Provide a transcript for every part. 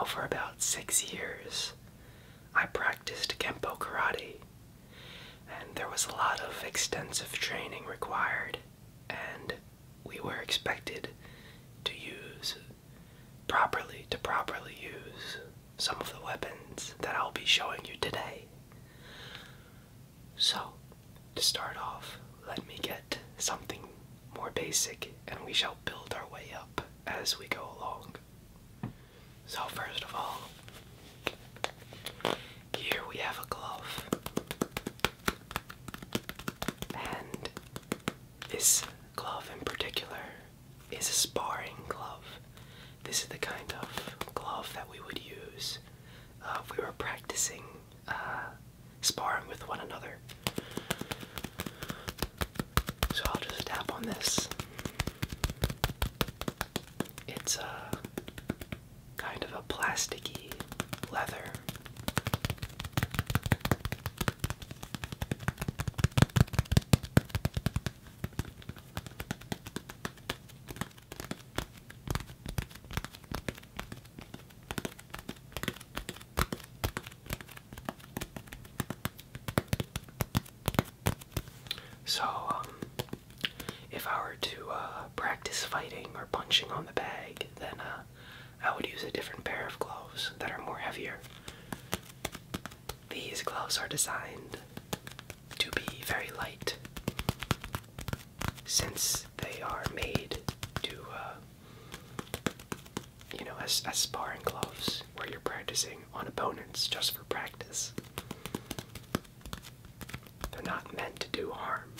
for about 6 years, I practiced Kempo karate, and there was a lot of extensive training required, and we were expected to properly use some of the weapons that I'll be showing you today. So, to start off, let me get something more basic, and we shall build our way up as we go along. So first of all, here we have a glove, and this glove in particular is a sparring glove. This is the kind of glove that we would use if we were practicing sparring with one another. So I'll just tap on this. It's a kind of a plasticky leather. So, if I were to practice fighting or punching on the bag, then I would use a different pair of gloves that are more heavier. These gloves are designed to be very light, since they are made to, as sparring gloves, where you're practicing on opponents just for practice. They're not meant to do harm,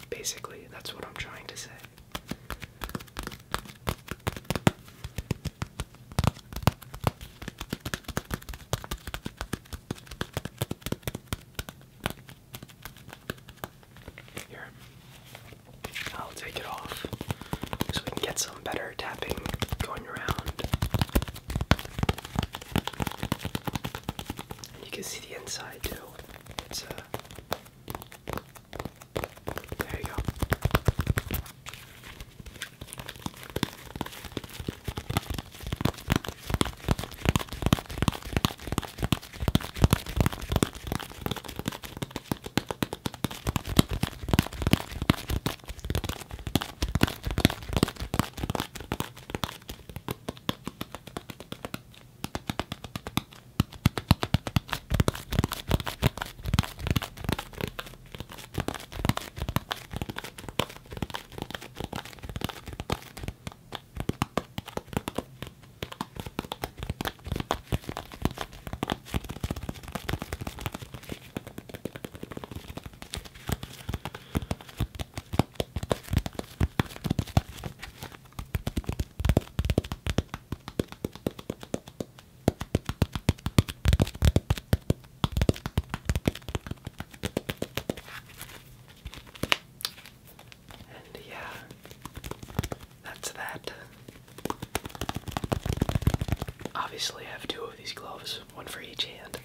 basically. That's what I'm trying to say. Here, I'll take it off so we can get some better tapping going around. And you can see the inside too. It's there you go. Obviously, I have two of these gloves, one for each hand,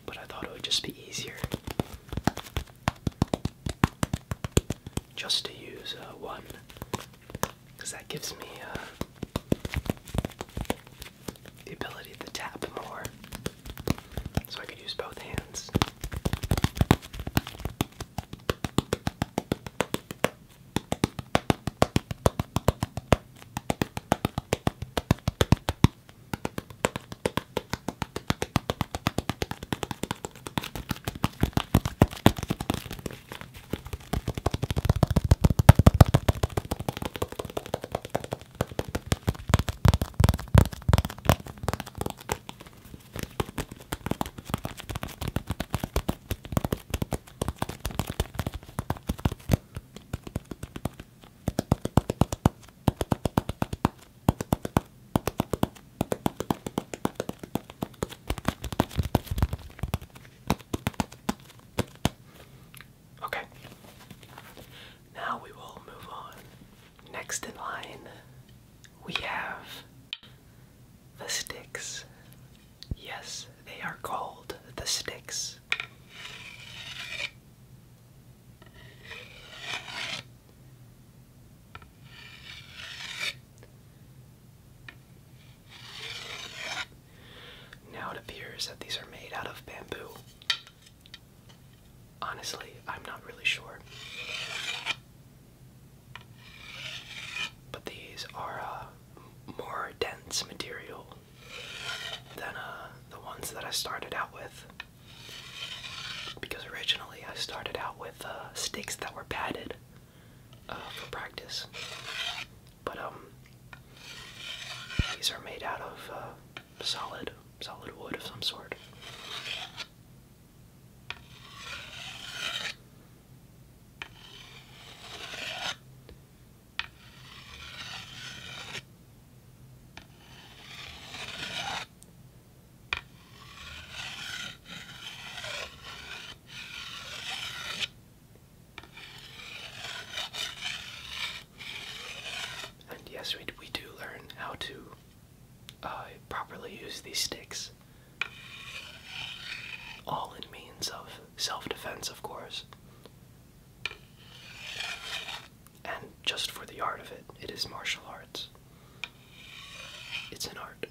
but I thought it would just be easier just to use one, because that gives me the ability to tap more, so I could use both hands. Next in line, we have the sticks. Yes, they are called the sticks. honestly, I'm not really sure. But these are more dense material than the ones that I started out with. Because originally I started out with sticks that were padded for practice. But these are made out of solid wood of some sort. And yes, we do learn how to properly use these sticks. All in means of self-defense, of course. And just for the art of it, it is martial arts. It's an art.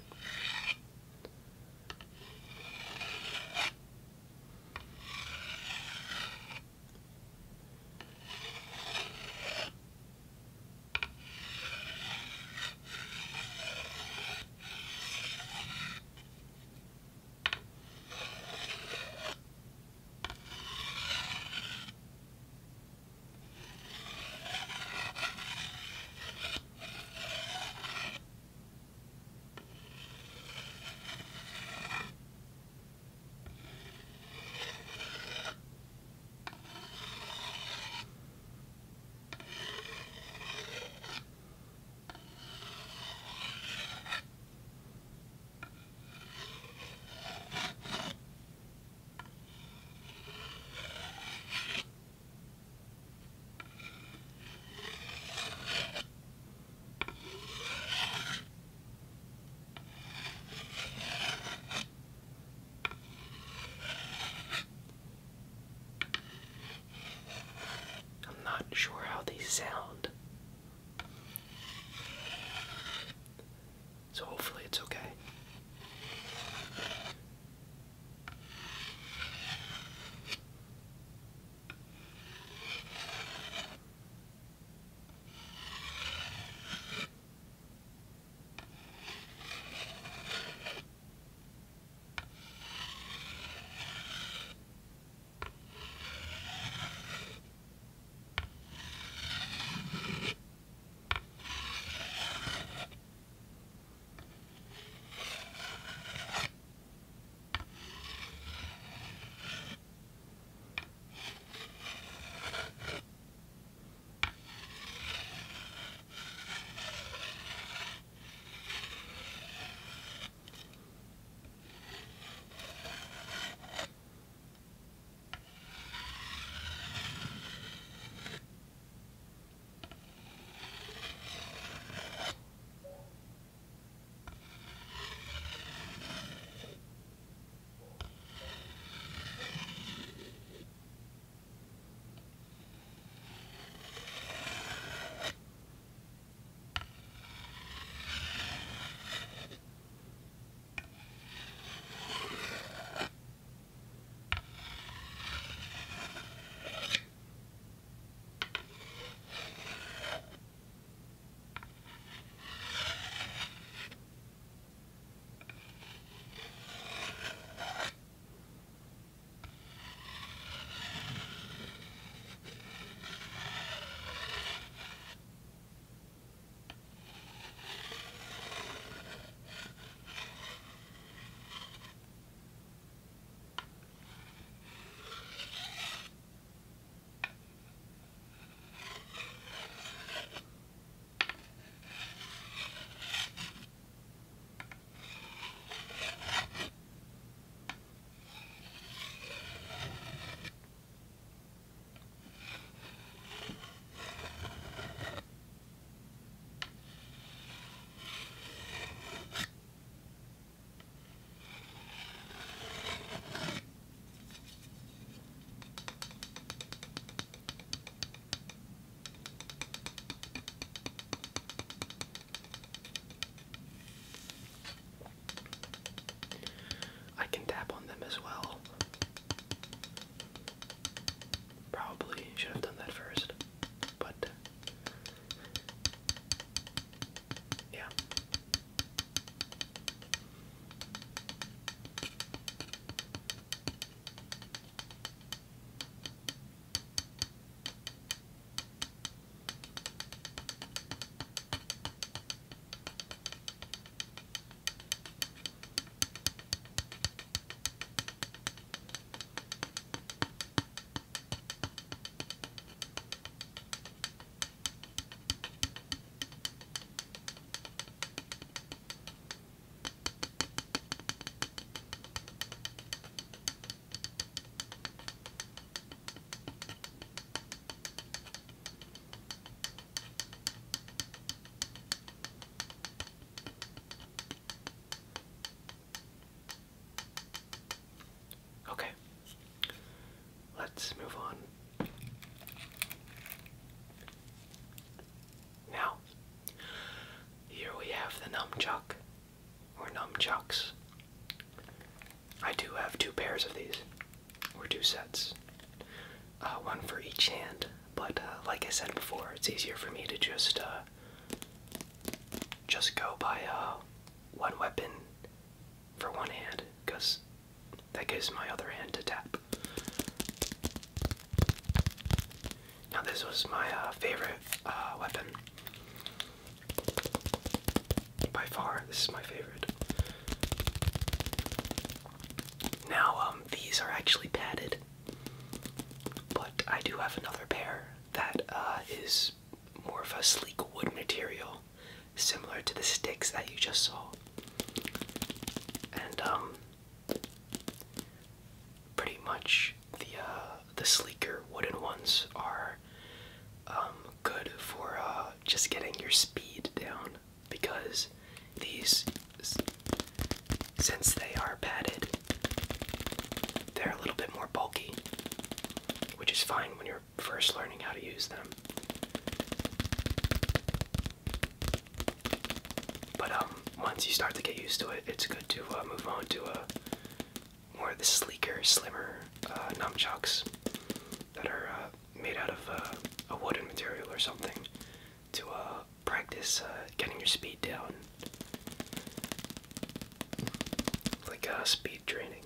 nunchucks. I do have 2 pairs of these, or 2 sets, one for each hand. But like I said before, it's easier for me to just go by one weapon for one hand, because that gives my other hand to tap. Now this was my favorite weapon. By far, this is my favorite. Now, these are actually padded, but I do have another pair that is more of a sleek wood material, similar to the sticks that you just saw. And pretty much the sleeker wooden ones are good for just getting your speed down, because these, since they are padded, they're a little bit more bulky, which is fine when you're first learning how to use them. But once you start to get used to it, it's good to move on to more of the sleeker, slimmer nunchucks that are made out of a wooden material or something to practice getting your speed down, like speed training.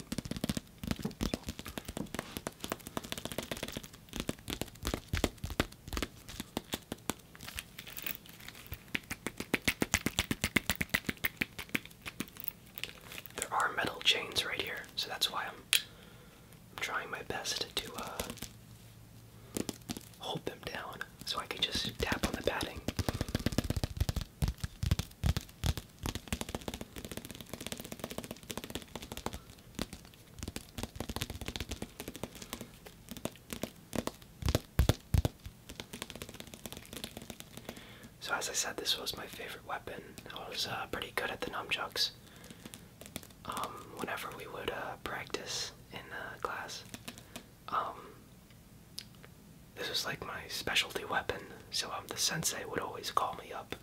There are metal chains right here, so that's why I'm trying my best to hold them down so I can just tap on the padding. So as I said, this was my favorite weapon. I was pretty good at the nunchucks whenever we would practice in class. This was like my specialty weapon, so the sensei would always call me up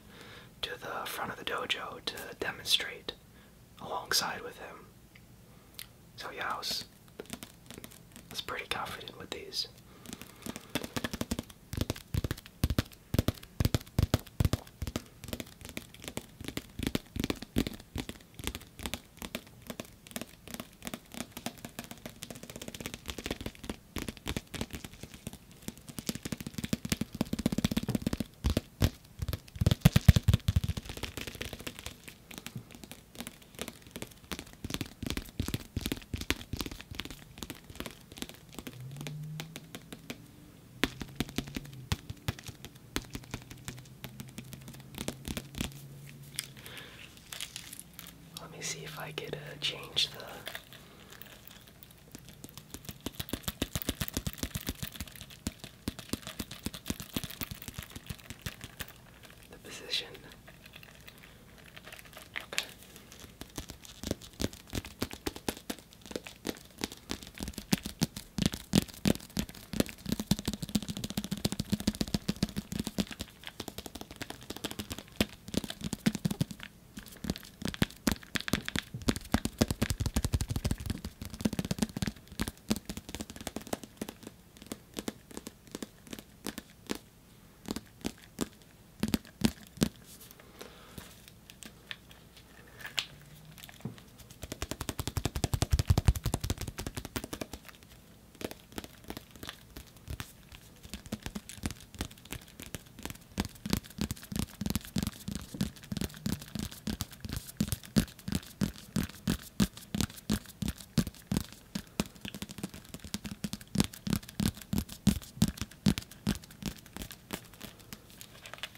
to the front of the dojo to demonstrate alongside with him. So yeah, I was pretty confident with these. Let me see if I could change the position.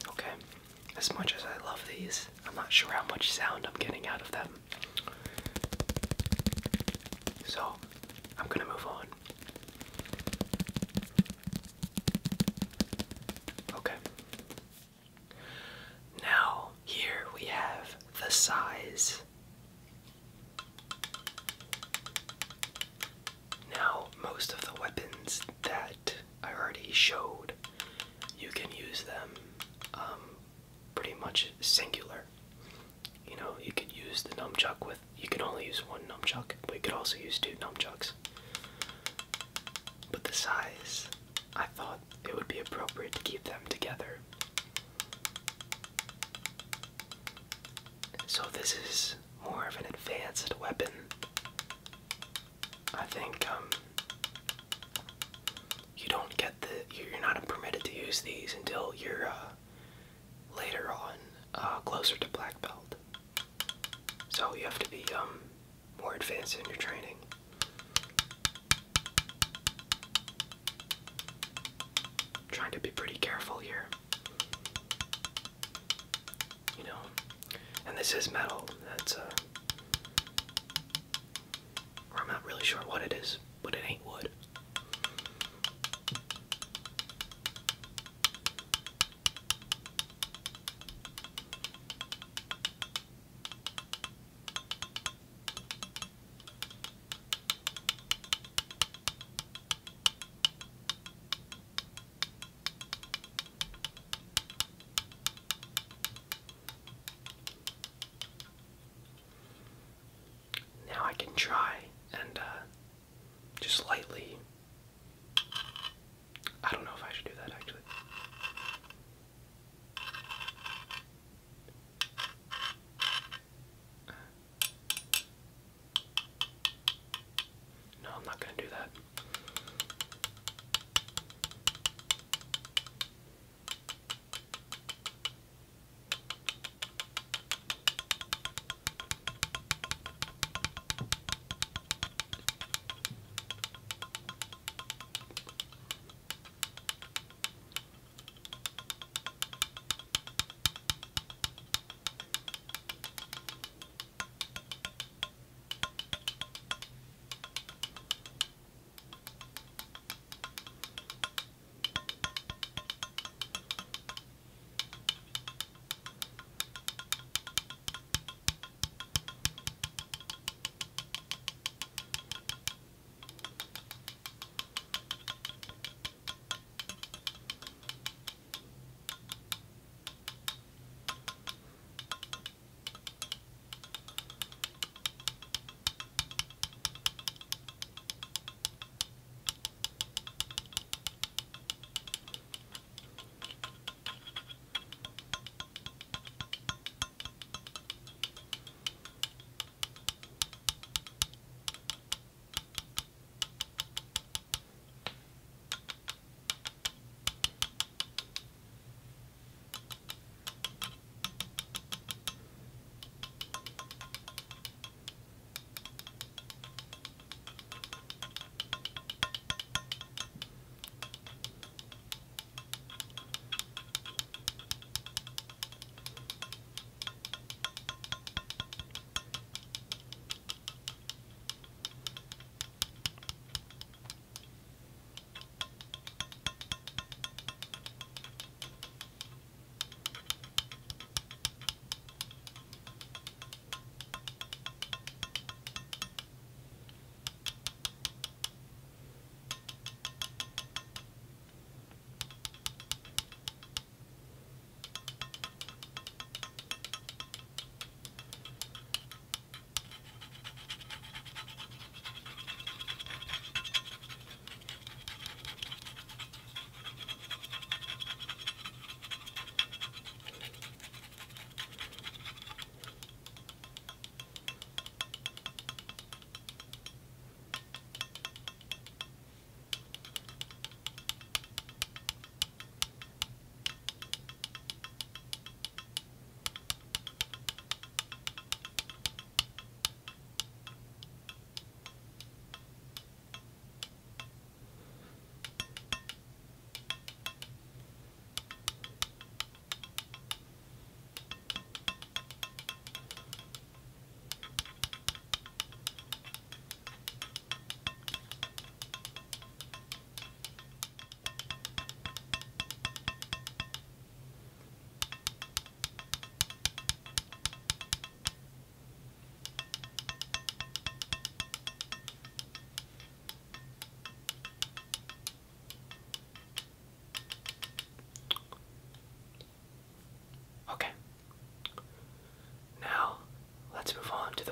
Okay. As much as I love these, I'm not sure how much sound I'm getting out of them. So, I'm gonna move on. Okay. Now, here we have the size. Now, most of the weapons that I already showed, you can use them pretty much singular. You know, you could use use the nunchuck with, you can only use one nunchuck, but you could also use two nunchucks. But the size, I thought it would be appropriate to keep them together. So this is more of an advanced weapon. I think you don't get you're not permitted to use these until you're later on, closer to black belt. So you have to be more advanced in your training. Trying to be pretty careful here. You know, and this is metal. That's or I'm not really sure what it is, but it ain't wood. Now I can try and just lightly. I don't know if I should do that actually. No, I'm not going to do that.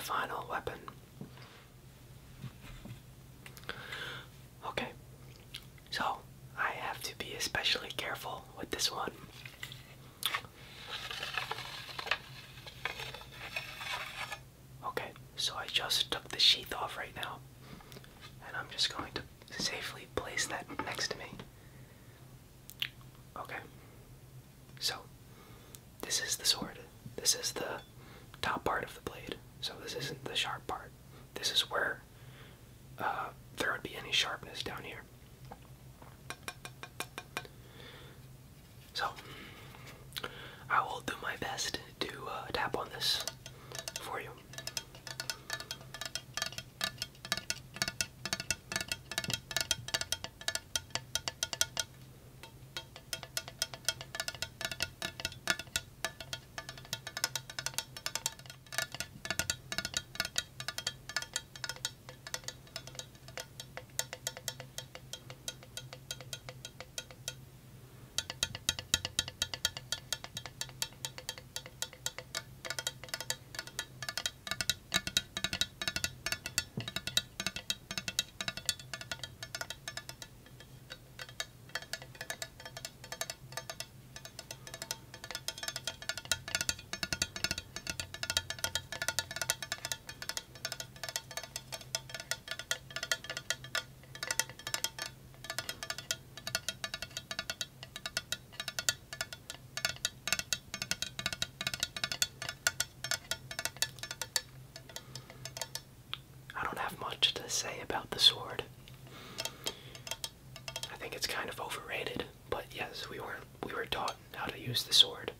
final weapon. Okay, so I have to be especially careful with this one. Okay, so I just took the sheath off right now, and I'm just going to safely place that next to me. Okay, so this is the sword. This is the top part of the blade, so this isn't the sharp part. This is where there would be any sharpness down here. So I will do my best to tap on this for you. I don't have much to say about the sword. I think it's kind of overrated, but yes, we were taught how to use the sword.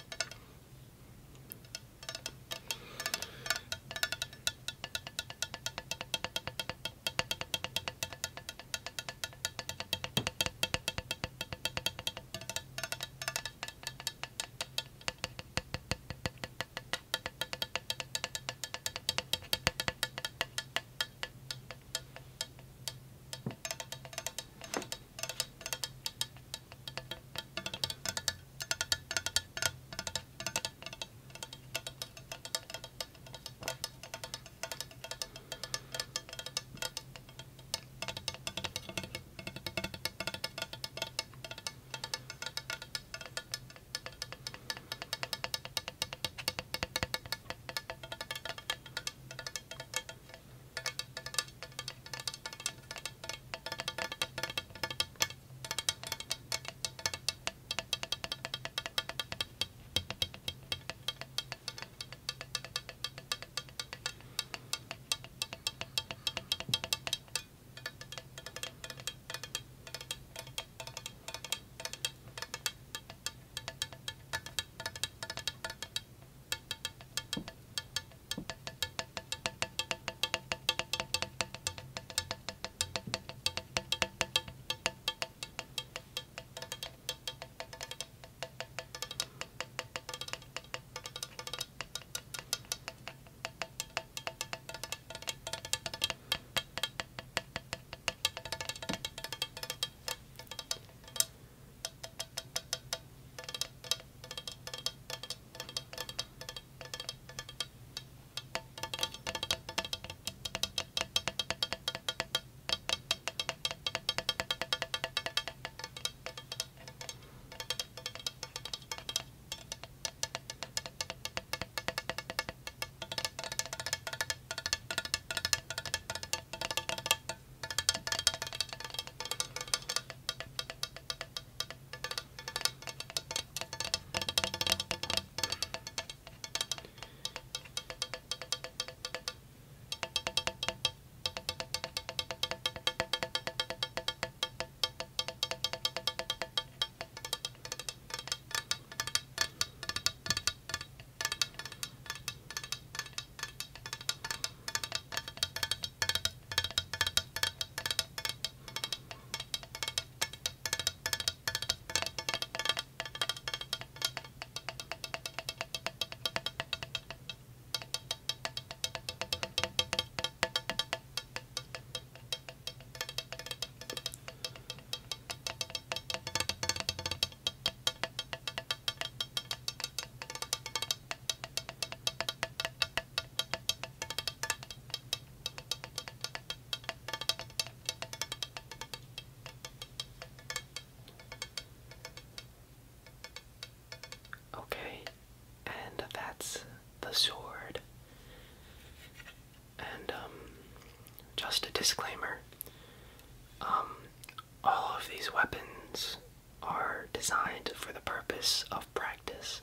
purpose of practice.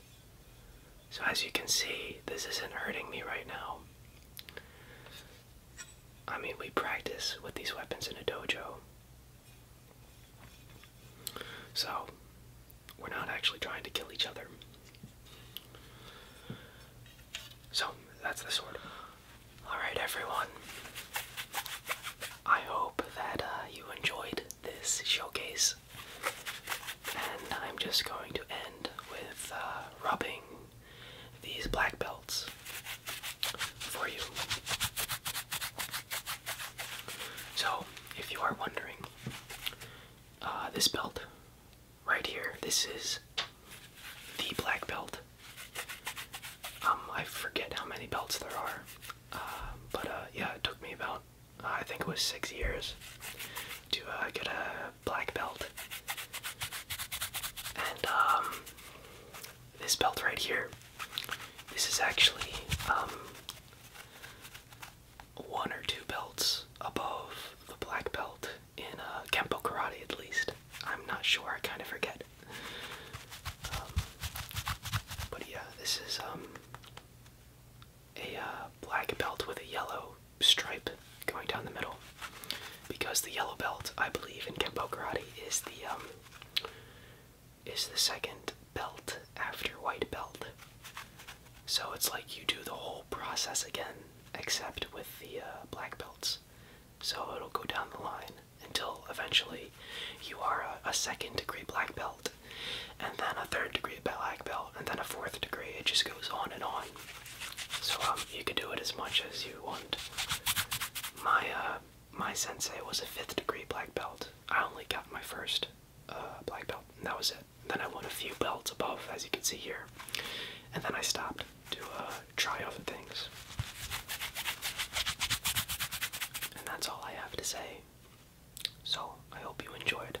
So as you can see, this isn't hurting me right now. I mean, we practice with these weapons in a dojo. So, we're not actually trying to kill each other. So, that's the sword. Alright everyone, I hope that you enjoyed this showcase, and I'm just going to end with rubbing these black belts for you. So, if you are wondering, this belt right here, this is the black belt. I forget how many belts there are, but yeah, it took me about, I think it was 6 years to get a black belt. And this belt right here, this is actually 1 or 2 belts above the black belt in Kempo Karate, at least. I'm not sure, I kind of forget. But yeah, this is a black belt with a yellow stripe going down the middle. Because the yellow belt, I believe, in Kempo Karate is the second belt after white belt. So it's like you do the whole process again, except with the black belts. So it'll go down the line until eventually you are a 2nd degree black belt, and then a 3rd degree black belt, and then a 4th degree. It just goes on and on. So you can do it as much as you want. My sensei was a 5th degree black belt. I only got my first black belt, and that was it. Then I won a few belts above, as you can see here, and then I stopped to try other things. And that's all I have to say. So I hope you enjoyed.